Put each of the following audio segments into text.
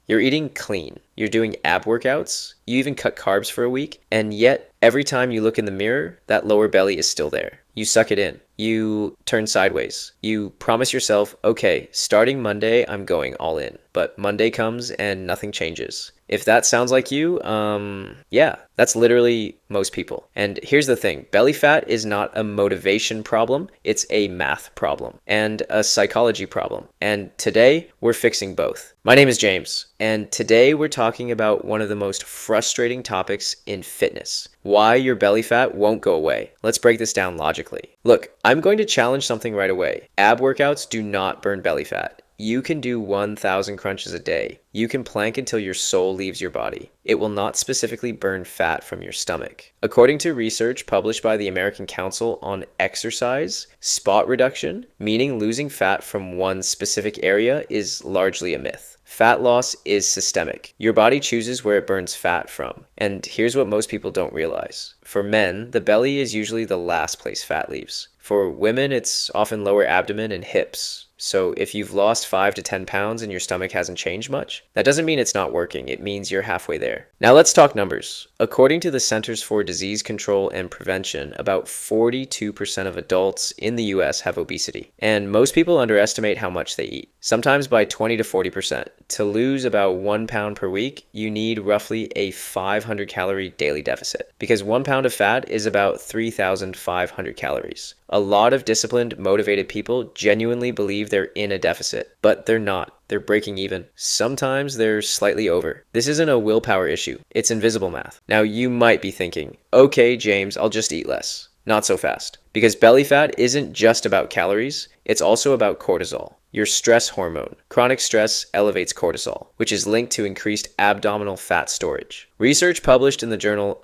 You're eating clean. You're doing ab workouts. You even cut carbs for a week. And yet, every time you look in the mirror, that lower belly is still there. You suck it in. You turn sideways. You promise yourself, okay, starting Monday, I'm going all in. But Monday comes and nothing changes. If that sounds like you, yeah, that's literally most people. And here's the thing, belly fat is not a motivation problem, it's a math problem and a psychology problem. And today, we're fixing both. My name is James, and today we're talking about one of the most frustrating topics in fitness. Why your belly fat won't go away. Let's break this down logically. Look, I'm going to challenge something right away. Ab workouts do not burn belly fat. You can do 1,000 crunches a day. You can plank until your soul leaves your body. It will not specifically burn fat from your stomach. According to research published by the American Council on Exercise, spot reduction, meaning losing fat from one specific area, is largely a myth. Fat loss is systemic. Your body chooses where it burns fat from. And here's what most people don't realize. For men, the belly is usually the last place fat leaves. For women, it's often lower abdomen and hips. So if you've lost 5 to 10 pounds and your stomach hasn't changed much, that doesn't mean it's not working. It means you're halfway there. Now let's talk numbers. According to the Centers for Disease Control and Prevention, about 42% of adults in the US have obesity. And most people underestimate how much they eat, sometimes by 20 to 40%. To lose about 1 pound per week, you need roughly a 500 calorie daily deficit, because 1 pound of fat is about 3,500 calories. A lot of disciplined, motivated people genuinely believe they're in a deficit, but they're not. They're breaking even. Sometimes they're slightly over. This isn't a willpower issue. It's invisible math. Now you might be thinking, okay, James, I'll just eat less. Not so fast. Because belly fat isn't just about calories, it's also about cortisol, your stress hormone. Chronic stress elevates cortisol, which is linked to increased abdominal fat storage. Research published in the journal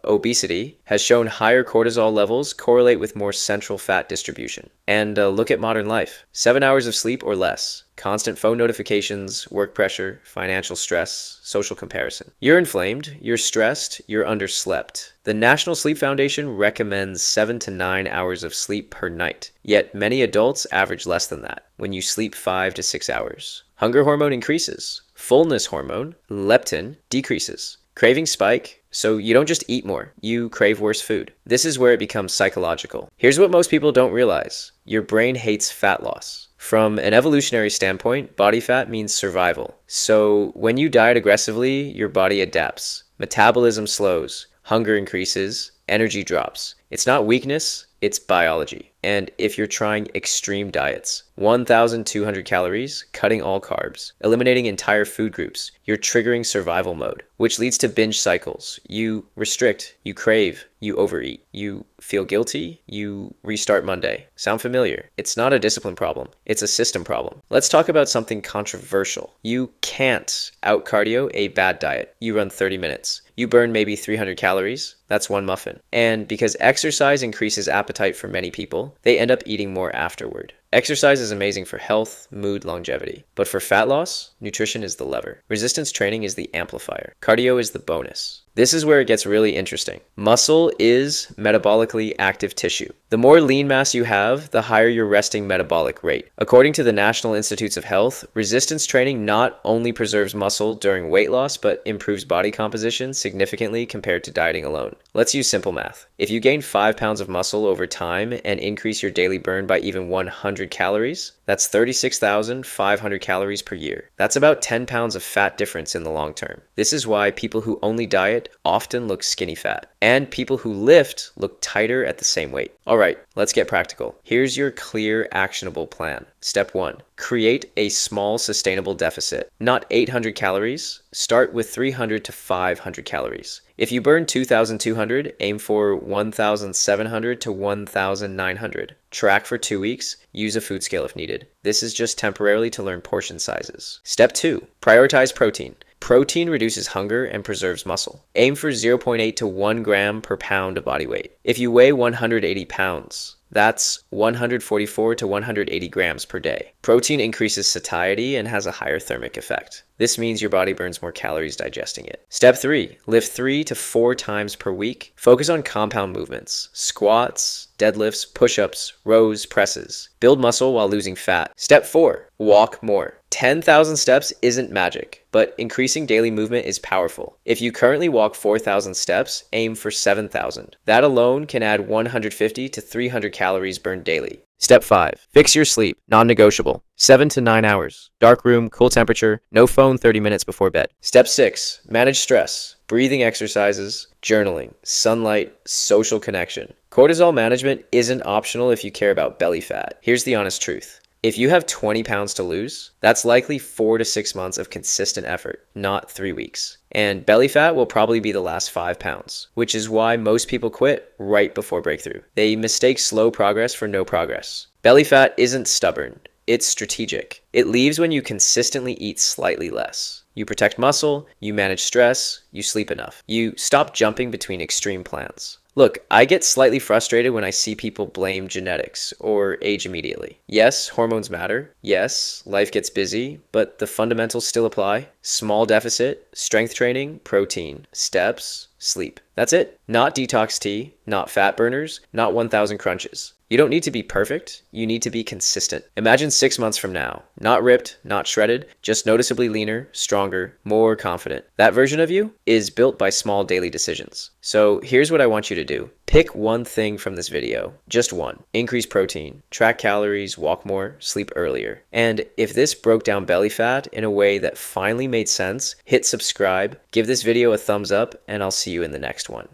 Obesity has shown higher cortisol levels correlate with more central fat distribution. And look at modern life. 7 hours of sleep or less. Constant phone notifications, work pressure, financial stress, social comparison. You're inflamed, you're stressed, you're underslept. The National Sleep Foundation recommends 7 to 9 hours of sleep per night, yet many adults average less than that when you sleep 5 to 6 hours. Hunger hormone increases. Fullness hormone, leptin, decreases. Cravings spike, so you don't just eat more, you crave worse food. This is where it becomes psychological. Here's what most people don't realize. Your brain hates fat loss. From an evolutionary standpoint, body fat means survival. So when you diet aggressively, your body adapts. Metabolism slows, hunger increases, energy drops. It's not weakness, it's biology. And if you're trying extreme diets, 1,200 calories, cutting all carbs, eliminating entire food groups, you're triggering survival mode, which leads to binge cycles. You restrict, you crave, you overeat, you feel guilty, you restart Monday. Sound familiar? It's not a discipline problem, it's a system problem. Let's talk about something controversial. You can't out-cardio a bad diet. You run 30 minutes. You burn maybe 300 calories. That's one muffin. And because exercise increases appetite for many people, they end up eating more afterward. Exercise is amazing for health, mood, longevity. But for fat loss, nutrition is the lever. Resistance training is the amplifier. Cardio is the bonus. This is where it gets really interesting. Muscle is metabolically active tissue. The more lean mass you have, the higher your resting metabolic rate. According to the National Institutes of Health, resistance training not only preserves muscle during weight loss, but improves body composition significantly compared to dieting alone. Let's use simple math. If you gain 5 pounds of muscle over time and increase your daily burn by even 100 calories, that's 36,500 calories per year. That's about 10 pounds of fat difference in the long term. This is why people who only diet often look skinny fat, and people who lift look tighter at the same weight. All right, let's get practical. Here's your clear, actionable plan. Step 1. Create a small, sustainable deficit. Not 800 calories. Start with 300 to 500 calories. If you burn 2,200, aim for 1,700 to 1,900. Track for 2 weeks. Use a food scale if needed. This is just temporarily to learn portion sizes. Step 2. Prioritize protein. Protein reduces hunger and preserves muscle. Aim for 0.8 to 1 gram per pound of body weight. If you weigh 180 pounds, that's 144 to 180 grams per day. Protein increases satiety and has a higher thermic effect. This means your body burns more calories digesting it. Step 3. Lift 3 to 4 times per week. Focus on compound movements. Squats, deadlifts, push-ups, rows, presses. Build muscle while losing fat. Step 4. Walk more. 10,000 steps isn't magic, but increasing daily movement is powerful. If you currently walk 4,000 steps, aim for 7,000. That alone can add 150 to 300 calories burned daily. Step 5. Fix your sleep. Non-negotiable. 7 to 9 hours. Dark room, cool temperature, no phone 30 minutes before bed. Step 6. Manage stress. Breathing exercises, journaling, sunlight, social connection. Cortisol management isn't optional if you care about belly fat. Here's the honest truth. If you have 20 pounds to lose, that's likely 4 to 6 months of consistent effort, not 3 weeks. And belly fat will probably be the last 5 pounds, which is why most people quit right before breakthrough. They mistake slow progress for no progress. Belly fat isn't stubborn, it's strategic. It leaves when you consistently eat slightly less. You protect muscle, you manage stress, you sleep enough. You stop jumping between extreme plans. Look, I get slightly frustrated when I see people blame genetics or age immediately. Yes, hormones matter. Yes, life gets busy, but the fundamentals still apply. Small deficit, strength training, protein, steps, sleep. That's it. Not detox tea, not fat burners, not 1,000 crunches. You don't need to be perfect, you need to be consistent. Imagine 6 months from now, not ripped, not shredded, just noticeably leaner, stronger, more confident. That version of you is built by small daily decisions. So here's what I want you to do. Pick one thing from this video, just one. Increase protein, track calories, walk more, sleep earlier. And if this broke down belly fat in a way that finally made sense, hit subscribe, give this video a thumbs up, and I'll see you in the next one.